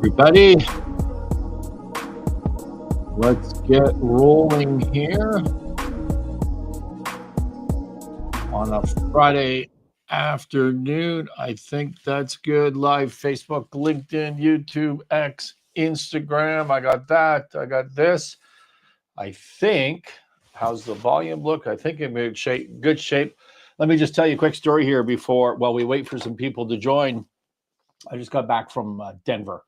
Everybody, let's get rolling here on a Friday afternoon. I think that's good. Live Facebook, LinkedIn, YouTube, X, Instagram. I got that. I got this. I think, how's the volume look? I think I'm in good shape. Let me just tell you a quick story here before, while we wait for some people to join. I just got back from Denver.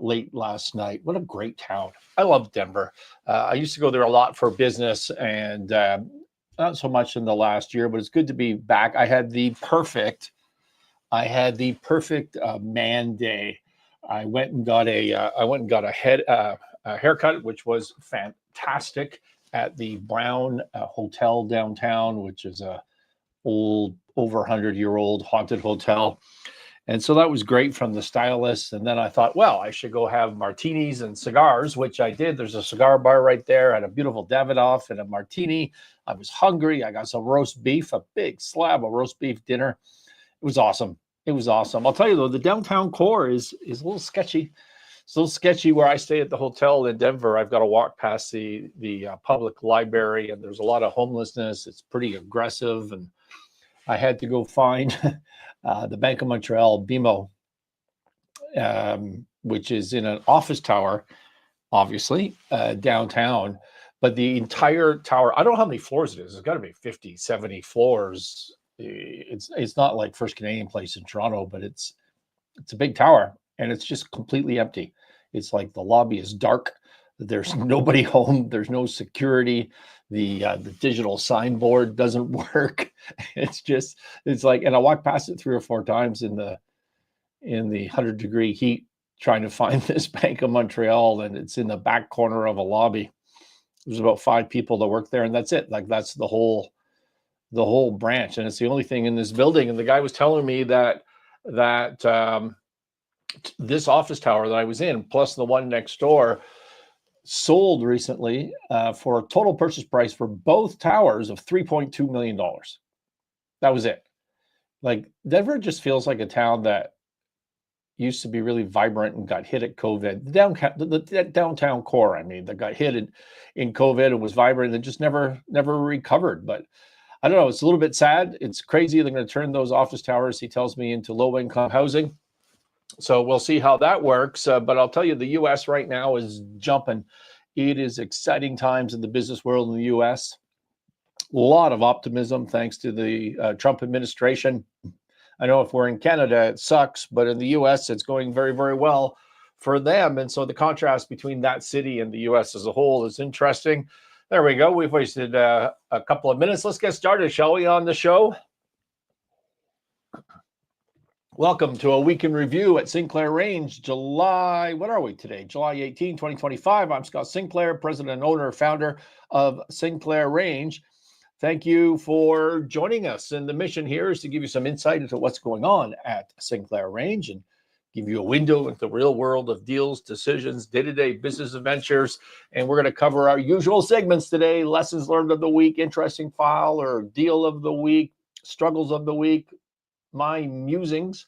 Late last night. What a great town. I love Denver. I used to go there a lot for business and not so much in the last year, but it's good to be back. I had the perfect man day. I went and got a haircut, which was fantastic at the Brown Hotel downtown, which is a old, over 100-year-old haunted hotel. And so that was great from the stylist. And then I thought, well, I should go have martinis and cigars, which I did. There's a cigar bar right there. I had a beautiful Davidoff and a martini. I was hungry. I got some roast beef, a big slab of roast beef dinner. It was awesome. It was awesome. I'll tell you, though, the downtown core is a little sketchy. It's a little sketchy where I stay at the hotel in Denver. I've got to walk past the public library, and there's a lot of homelessness. It's pretty aggressive, and I had to go find the Bank of Montreal BMO, which is in an office tower, obviously, downtown. But the entire tower, I don't know how many floors it is. It's got to be 50, 70 floors. It's not like First Canadian Place in Toronto, but it's a big tower, and it's just completely empty. It's like the lobby is dark. There's nobody home. There's no security. The digital signboard doesn't work. It's like, and I walked past it 3 or 4 times in the 100-degree heat trying to find this Bank of Montreal, and it's in the back corner of a lobby. There's about 5 people that work there, and that's it. Like, that's the whole branch, and it's the only thing in this building. And the guy was telling me that this office tower that I was in, plus the one next door, sold recently for a total purchase price for both towers of $3.2 million. That was it. Like, Denver just feels like a town that used to be really vibrant and got hit at COVID. The downtown core, I mean, that got hit in COVID and was vibrant and just never recovered. But I don't know. It's a little bit sad. It's crazy. They're going to turn those office towers, he tells me, into low-income housing. So we'll see how that works. But I'll tell you, the U.S. right now is jumping. It is exciting times in the business world in the U.S. A lot of optimism thanks to the Trump administration. I know if we're in Canada, it sucks, but in the U.S., it's going very, very well for them. And so the contrast between that city and the U.S. as a whole is interesting. There we go. We've wasted a couple of minutes. Let's get started, shall we, on the show? Welcome to a week in review at Sinclair Range, July 18, 2025. I'm Scott Sinclair, president and owner, founder of Sinclair Range. Thank you for joining us. And the mission here is to give you some insight into what's going on at Sinclair Range and give you a window into the real world of deals, decisions, day-to-day business adventures. And we're going to cover our usual segments today: lessons learned of the week, interesting file or deal of the week, struggles of the week, my musings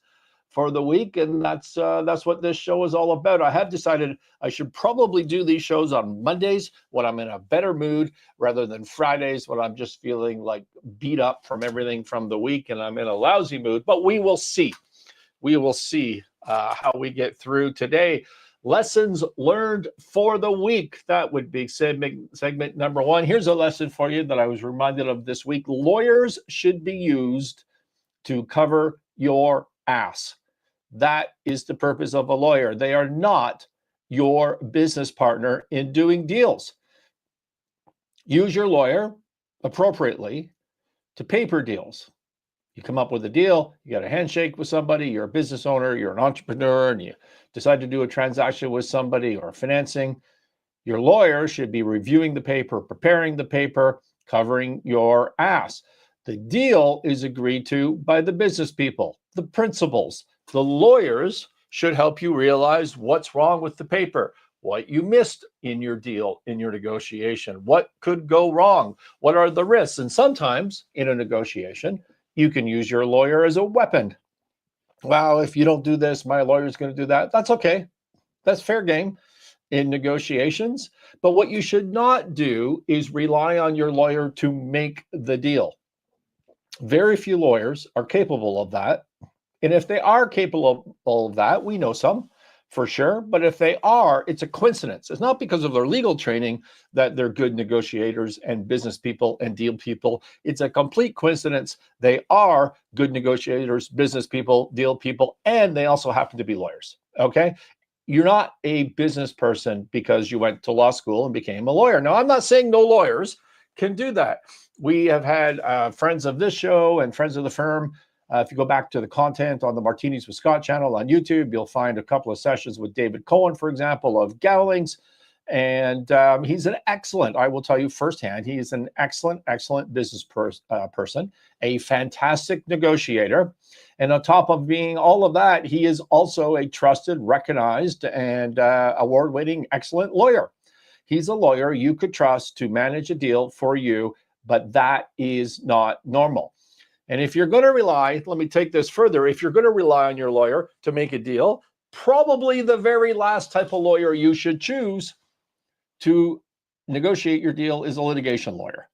for the week. And that's what this show is all about. I have decided I should probably do these shows on Mondays when I'm in a better mood, rather than Fridays when I'm just feeling like beat up from everything from the week and I'm in a lousy mood. But we will see. We will see how we get through today. Lessons learned for the week. That would be segment number 1. Here's a lesson for you that I was reminded of this week. Lawyers should be used to cover your ass. That is the purpose of a lawyer. They are not your business partner in doing deals. Use your lawyer appropriately to paper deals. You come up with a deal, you got a handshake with somebody, you're a business owner, you're an entrepreneur, and you decide to do a transaction with somebody or financing. Your lawyer should be reviewing the paper, preparing the paper, covering your ass. The deal is agreed to by the business people, the principals. The lawyers should help you realize what's wrong with the paper, what you missed in your deal, in your negotiation, what could go wrong, what are the risks. And sometimes in a negotiation, you can use your lawyer as a weapon. Well, if you don't do this, my lawyer's going to do that. That's okay. That's fair game in negotiations. But what you should not do is rely on your lawyer to make the deal. Very few lawyers are capable of that. And if they are capable of that, we know some for sure. But if they are, it's a coincidence. It's not because of their legal training that they're good negotiators and business people and deal people. It's a complete coincidence. They are good negotiators, business people, deal people, and they also happen to be lawyers. Okay. You're not a business person because you went to law school and became a lawyer. Now, I'm not saying no lawyers can do that. We have had friends of this show and friends of the firm. If you go back to the content on the Martinis with Scott channel on YouTube, you'll find a couple of sessions with David Cohen, for example, of Gowlings. And he's an excellent, I will tell you firsthand, he is an excellent business person, a fantastic negotiator. And on top of being all of that, he is also a trusted, recognized, and award-winning excellent lawyer. He's a lawyer you could trust to manage a deal for you, but that is not normal. And if you're going to rely, let me take this further, if you're going to rely on your lawyer to make a deal, probably the very last type of lawyer you should choose to negotiate your deal is a litigation lawyer.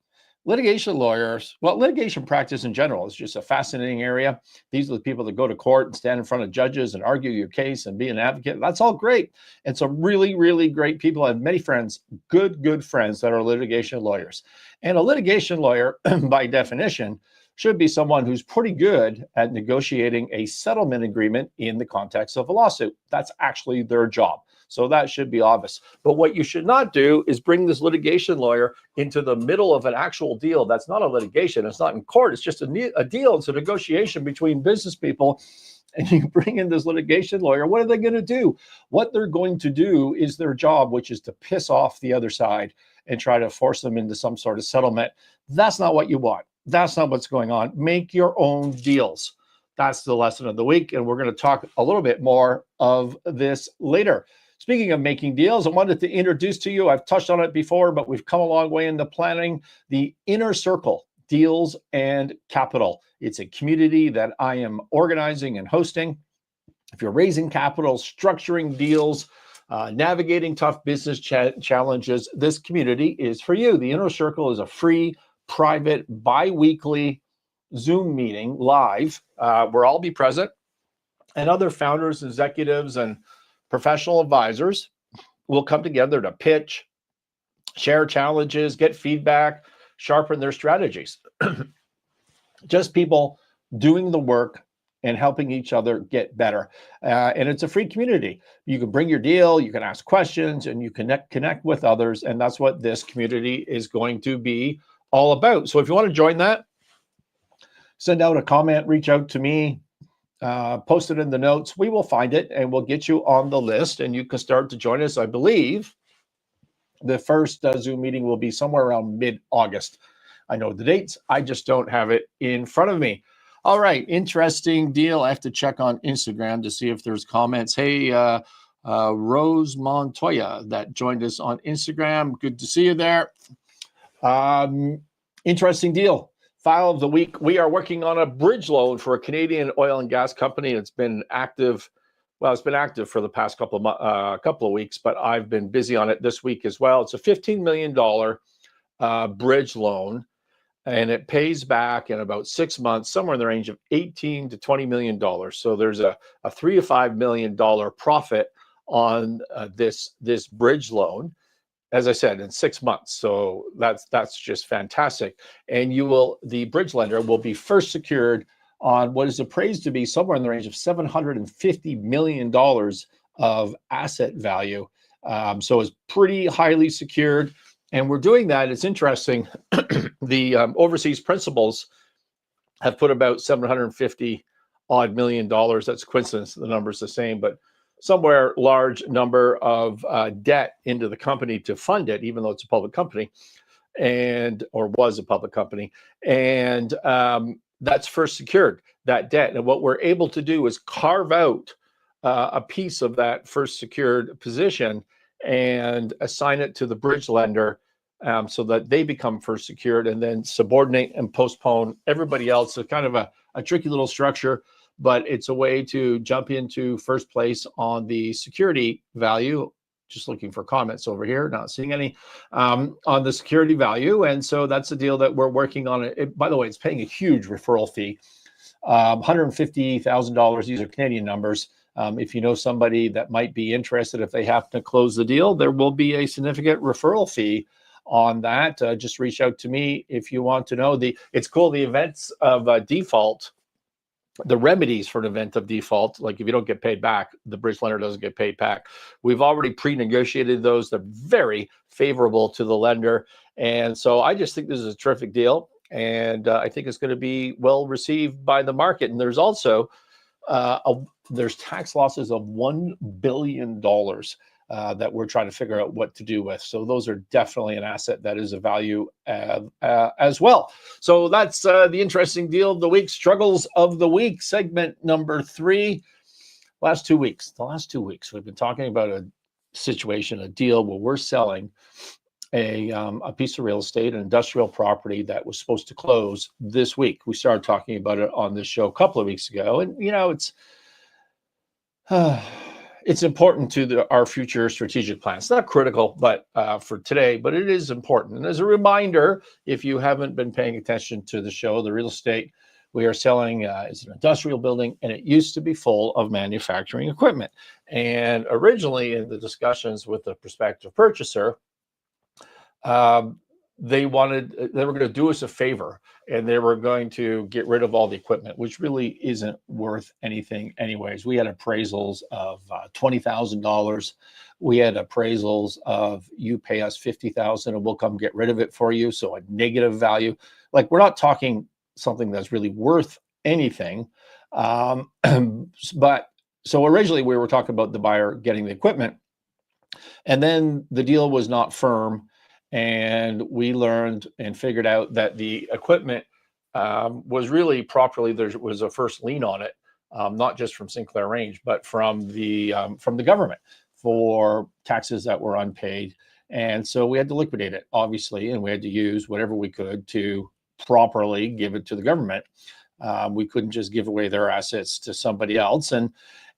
Litigation lawyers, well, litigation practice in general is just a fascinating area. These are the people that go to court and stand in front of judges and argue your case and be an advocate. That's all great. And some really, really great people. I have many friends, good friends that are litigation lawyers. And a litigation lawyer, by definition, should be someone who's pretty good at negotiating a settlement agreement in the context of a lawsuit. That's actually their job. So that should be obvious. But what you should not do is bring this litigation lawyer into the middle of an actual deal. That's not a litigation. It's not in court. It's just a deal. It's a negotiation between business people. And you bring in this litigation lawyer. What are they going to do? What they're going to do is their job, which is to piss off the other side and try to force them into some sort of settlement. That's not what you want. That's not what's going on. Make your own deals. That's the lesson of the week. And we're going to talk a little bit more of this later. Speaking of making deals, I wanted to introduce to you, I've touched on it before, but we've come a long way into planning the Inner Circle Deals and Capital. It's a community that I am organizing and hosting. If you're raising capital, structuring deals, navigating tough business challenges, this community is for you. The Inner Circle is a free, private, bi-weekly Zoom meeting live where I'll be present, and other founders, executives, and professional advisors will come together to pitch, share challenges, get feedback, sharpen their strategies. Just people doing the work and helping each other get better. And it's a free community. You can bring your deal, you can ask questions, and you connect with others. And that's what this community is going to be all about. So if you want to join that, send out a comment, reach out to me. Post it in the notes. We will find it and we'll get you on the list and you can start to join us. I believe the first Zoom meeting will be somewhere around mid-August. I know the dates. I just don't have it in front of me. All right. Interesting deal. I have to check on Instagram to see if there's comments. Hey, Rose Montoya that joined us on Instagram. Good to see you there. Interesting deal. File of the week. We are working on a bridge loan for a Canadian oil and gas company. It's been active. Well, it's been active for the past couple of weeks, but I've been busy on it this week as well. It's a $15 million bridge loan, and it pays back in about 6 months, somewhere in the range of $18 to $20 million. So there's a $3 to $5 million profit on this bridge loan. As I said, in 6 months. So that's just fantastic. And the bridge lender will be first secured on what is appraised to be somewhere in the range of $750 million of asset value. So it's pretty highly secured. And we're doing that. It's interesting. The overseas principals have put about $750 odd million. That's coincidence. The number's the same, but somewhere large number of debt into the company to fund it, even though it's a public company or was a public company. And that's first secured, that debt. And what we're able to do is carve out a piece of that first secured position and assign it to the bridge lender so that they become first secured and then subordinate and postpone everybody else. So kind of a tricky little structure. but it's a way to jump into first place on the security value. Just looking for comments over here, not seeing any on the security value. And so that's a deal that we're working on. By the way, it's paying a huge referral fee, $150,000. These are Canadian numbers. If you know somebody that might be interested, if they happen to close the deal, there will be a significant referral fee on that. Just reach out to me if you want to know. It's cool, the events of default, the remedies for an event of default, like if you don't get paid back, the bridge lender doesn't get paid back. We've already pre-negotiated those. They're very favorable to the lender. And so I just think this is a terrific deal. And I think it's going to be well received by the market. And there's also there's tax losses of $1 billion that we're trying to figure out what to do with. So those are definitely an asset that is a value as well. So that's the interesting deal of the week, struggles of the week, segment number 3. The last 2 weeks, we've been talking about a situation, a deal where we're selling a piece of real estate, an industrial property that was supposed to close this week. We started talking about it on this show a couple of weeks ago. And, you know, it's important to our future strategic plans. It's not critical, but for today, but it is important. And as a reminder, if you haven't been paying attention to the show, the real estate we are selling is an industrial building, and it used to be full of manufacturing equipment. And originally in the discussions with the prospective purchaser, they were going to do us a favor, and they were going to get rid of all the equipment, which really isn't worth anything anyways. We had appraisals of $20,000. We had appraisals of, you pay us $50,000 and we'll come get rid of it for you. So a negative value. Like, we're not talking something that's really worth anything. But so originally we were talking about the buyer getting the equipment, and then the deal was not firm. And we learned and figured out that the equipment was really properly, there was a first lien on it, not just from Sinclair Range, but from the government for taxes that were unpaid. And so we had to liquidate it, obviously, and we had to use whatever we could to properly give it to the government. We couldn't just give away their assets to somebody else.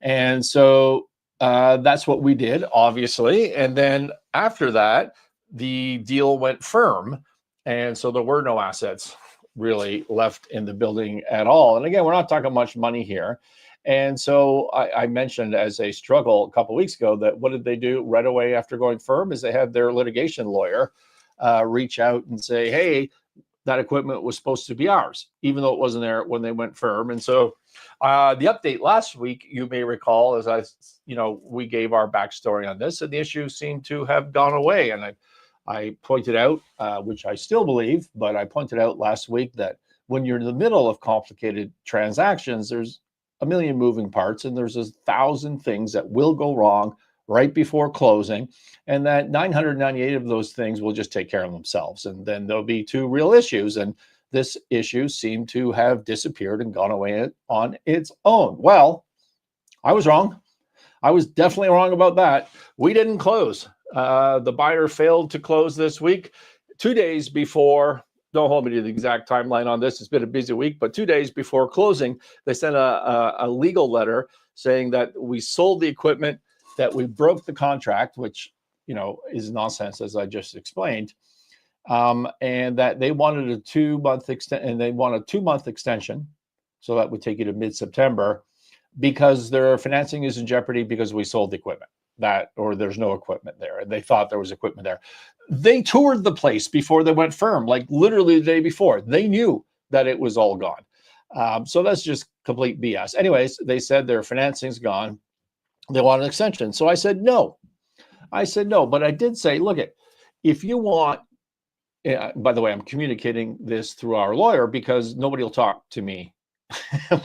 And so that's what we did, obviously. And then after that, the deal went firm, and so there were no assets really left in the building at all. And again, we're not talking much money here. And so I mentioned as a struggle a couple of weeks ago that what did they do right away after going firm is they had their litigation lawyer reach out and say, hey, that equipment was supposed to be ours, even though it wasn't there when they went firm. And so the update last week, you may recall, as we gave our backstory on this, and the issue seemed to have gone away. And I pointed out, which I still believe, but I pointed out last week that when you're in the middle of complicated transactions, there's a million moving parts, and there's 1,000 things that will go wrong right before closing, and that 998 of those things will just take care of themselves. And then there'll be 2 real issues. And this issue seemed to have disappeared and gone away on its own. Well, I was wrong. I was definitely wrong about that. We didn't close. The buyer failed to close this week. 2 days before, don't hold me to the exact timeline on this, it's been a busy week, but 2 days before closing, they sent a legal letter saying that we sold the equipment, that we broke the contract, which, is nonsense, as I just explained, and that they wanted a 2-month and they want a 2-month extension. So that would take you to mid-September, because their financing is in jeopardy because we sold the equipment. Or there's no equipment there, and they thought there was equipment there. They toured the place before they went firm, like literally the day before. They knew that it was all gone. So that's just complete BS. Anyways, they said their financing's gone. They want an extension. So I said no. But I did say, look, if you want, by the way, I'm communicating this through our lawyer because nobody will talk to me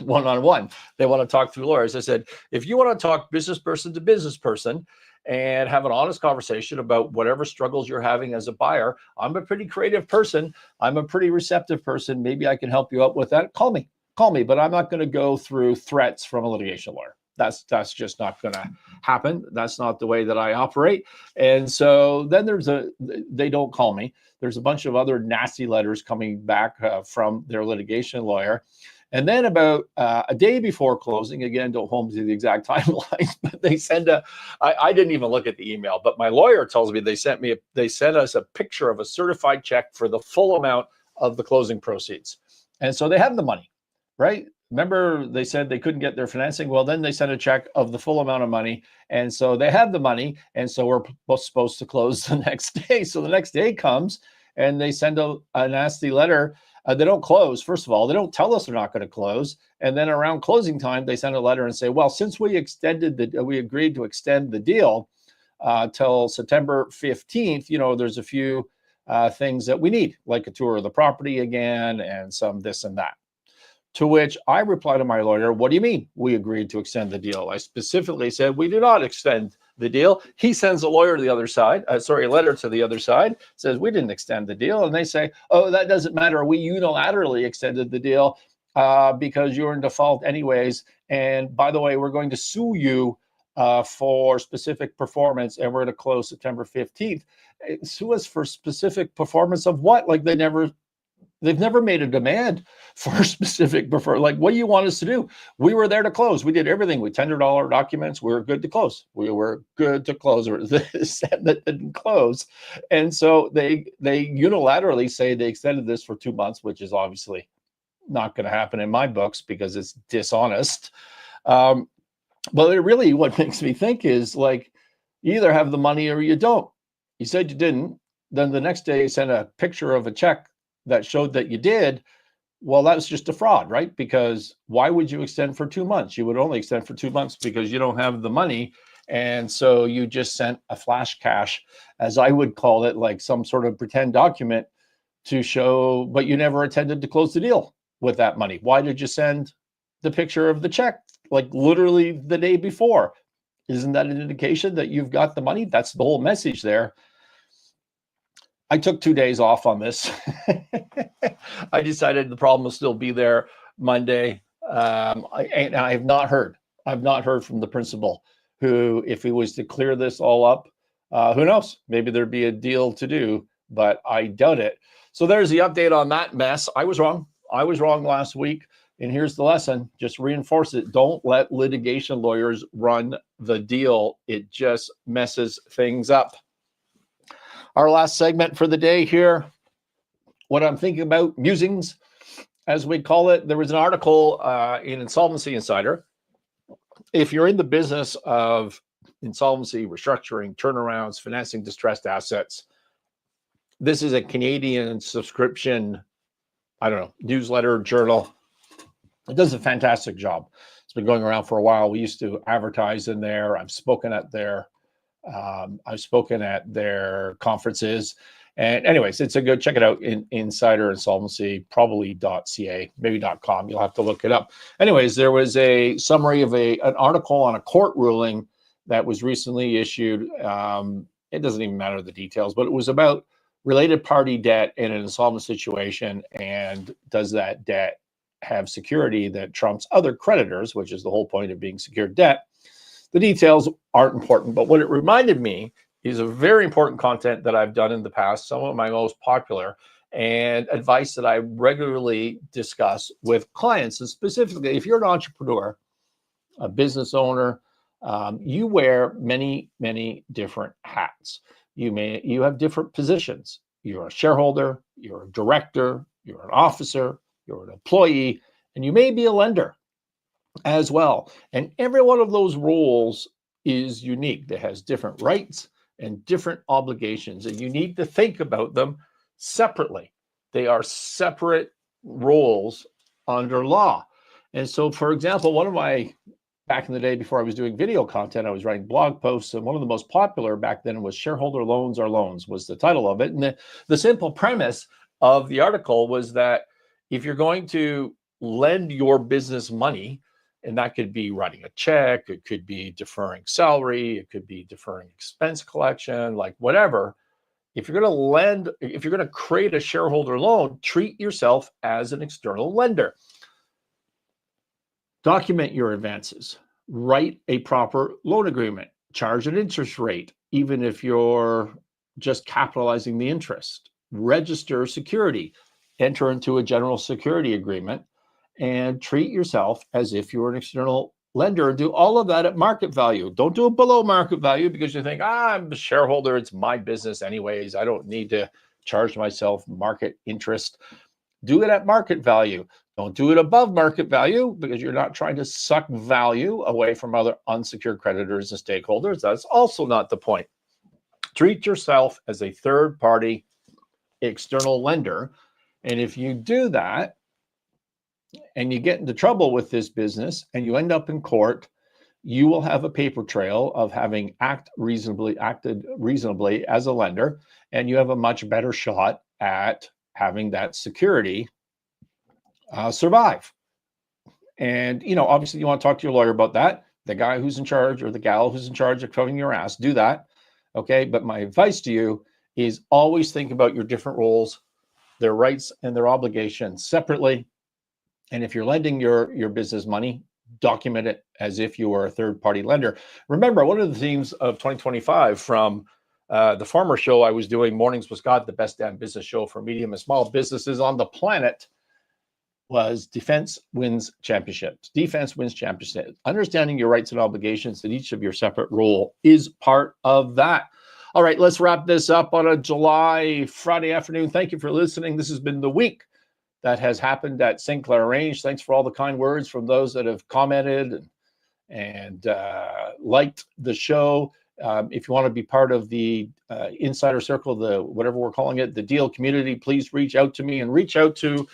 one-on-one. They want to talk through lawyers. I said, if you want to talk business person to business person and have an honest conversation about whatever struggles you're having as a buyer, I'm a pretty creative person. I'm a pretty receptive person. Maybe I can help you out with that. Call me, but I'm not going to go through threats from a litigation lawyer. That's just not going to happen. That's not the way that I operate. And so then they don't call me. There's a bunch of other nasty letters coming back from their litigation lawyer. And then about a day before closing, again, don't hold me to the exact timeline, but they send I didn't even look at the email, but my lawyer tells me they sent us a picture of a certified check for the full amount of the closing proceeds. And so they have the money, right? Remember, they said they couldn't get their financing. Well, then they sent a check of the full amount of money. And so they have the money. And so we're supposed to close the next day. So the next day comes and they send a nasty letter. They don't close. First of all, they don't tell us they're not going to close. And then around closing time, they send a letter and say, well, since we agreed to extend the deal till September 15th, there's a few things that we need, like a tour of the property again and some this and that. To which I reply to my lawyer, what do you mean we agreed to extend the deal? I specifically said we do not extend the deal. He sends a letter to the other side, says we didn't extend the deal. And they say, oh, that doesn't matter. We unilaterally extended the deal because you're in default anyways. And by the way, we're going to sue you for specific performance, and we're going to close September 15th. Sue us for specific performance of what? Like they've never made a demand for specific like, what do you want us to do? We were there to close. We did everything. We tendered all our documents. We were good to close. That didn't close. And so they unilaterally say they extended this for 2 months, which is obviously not going to happen in my books because it's dishonest. But really what makes me think is like, you either have the money or you don't. You said you didn't. Then the next day you send a picture of a check that showed that you did. Well, that's just a fraud, right? Because why would you extend for 2 months? You would only extend for 2 months because you don't have the money. And so you just sent a flash cash, as I would call it, like some sort of pretend document to show, but you never intended to close the deal with that money. Why did you send the picture of the check like literally the day before? Isn't that an indication that you've got the money? That's the whole message there. I took 2 days off on this. I decided the problem will still be there Monday. I have not heard. I've not heard from the principal who, if he was to clear this all up, who knows? Maybe there'd be a deal to do, but I doubt it. So there's the update on that mess. I was wrong. I was wrong last week. And here's the lesson. Just reinforce it. Don't let litigation lawyers run the deal. It just messes things up. Our last segment for the day here, what I'm thinking about, musings, as we call it. There was an article in Insolvency Insider. If you're in the business of insolvency, restructuring, turnarounds, financing distressed assets, this is a Canadian subscription, newsletter, journal. It does a fantastic job. It's been going around for a while. We used to advertise in there. I've spoken at their conferences. And anyways, it's a good, check it out in Insider Insolvency, probably .ca, maybe .com. You'll have to look it up. Anyways, there was a summary of an article on a court ruling that was recently issued. It doesn't even matter the details, but it was about related party debt in an insolvent situation. And does that debt have security that trumps other creditors, which is the whole point of being secured debt? The details aren't important, but what it reminded me is a very important content that I've done in the past, some of my most popular, and advice that I regularly discuss with clients. And specifically, if you're an entrepreneur, a business owner, you wear many, many different hats. You have different positions. You're a shareholder, you're a director, you're an officer, you're an employee, and you may be a lender as well. And every one of those roles is unique. That has different rights and different obligations, and you need to think about them separately. They are separate roles under law. And so, for example, back in the day before I was doing video content, I was writing blog posts, and one of the most popular back then was Shareholder Loans Are Loans, was the title of it. And the simple premise of the article was that if you're going to lend your business money, and that could be writing a check, it could be deferring salary, it could be deferring expense collection, like whatever. If you're going to create a shareholder loan, treat yourself as an external lender. Document your advances, write a proper loan agreement, charge an interest rate, even if you're just capitalizing the interest, register security, enter into a general security agreement, and treat yourself as if you were an external lender. Do all of that at market value. Don't do it below market value because you think, I'm a shareholder. It's my business anyways. I don't need to charge myself market interest. Do it at market value. Don't do it above market value because you're not trying to suck value away from other unsecured creditors and stakeholders. That's also not the point. Treat yourself as a third-party external lender. And if you do that and you get into trouble with this business and you end up in court, you will have a paper trail of having acted reasonably as a lender, and you have a much better shot at having that security survive. And, obviously you want to talk to your lawyer about that. The guy who's in charge or the gal who's in charge of covering your ass, do that. Okay. But my advice to you is always think about your different roles, their rights and their obligations separately. And if you're lending your business money, document it as if you were a third-party lender. Remember, one of the themes of 2025 from the former show I was doing, Mornings with Scott, the best damn business show for medium and small businesses on the planet, was defense wins championships. Defense wins championships. Understanding your rights and obligations in each of your separate role is part of that. All right, let's wrap this up on a July Friday afternoon. Thank you for listening. This has been the week that has happened at Sinclair Range. Thanks for all the kind words from those that have commented and liked the show. If you want to be part of the insider circle, the whatever we're calling it, the deal community, please reach out to me and reach out to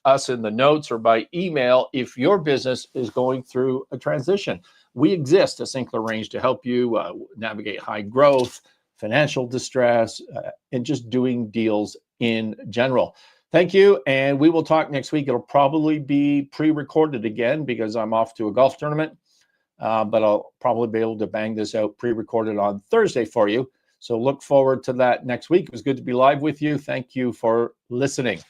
us in the notes or by email if your business is going through a transition. We exist at Sinclair Range to help you navigate high growth, financial distress, and just doing deals in general. Thank you, and we will talk next week. It'll probably be pre-recorded again because I'm off to a golf tournament, but I'll probably be able to bang this out pre-recorded on Thursday for you. So look forward to that next week. It was good to be live with you. Thank you for listening.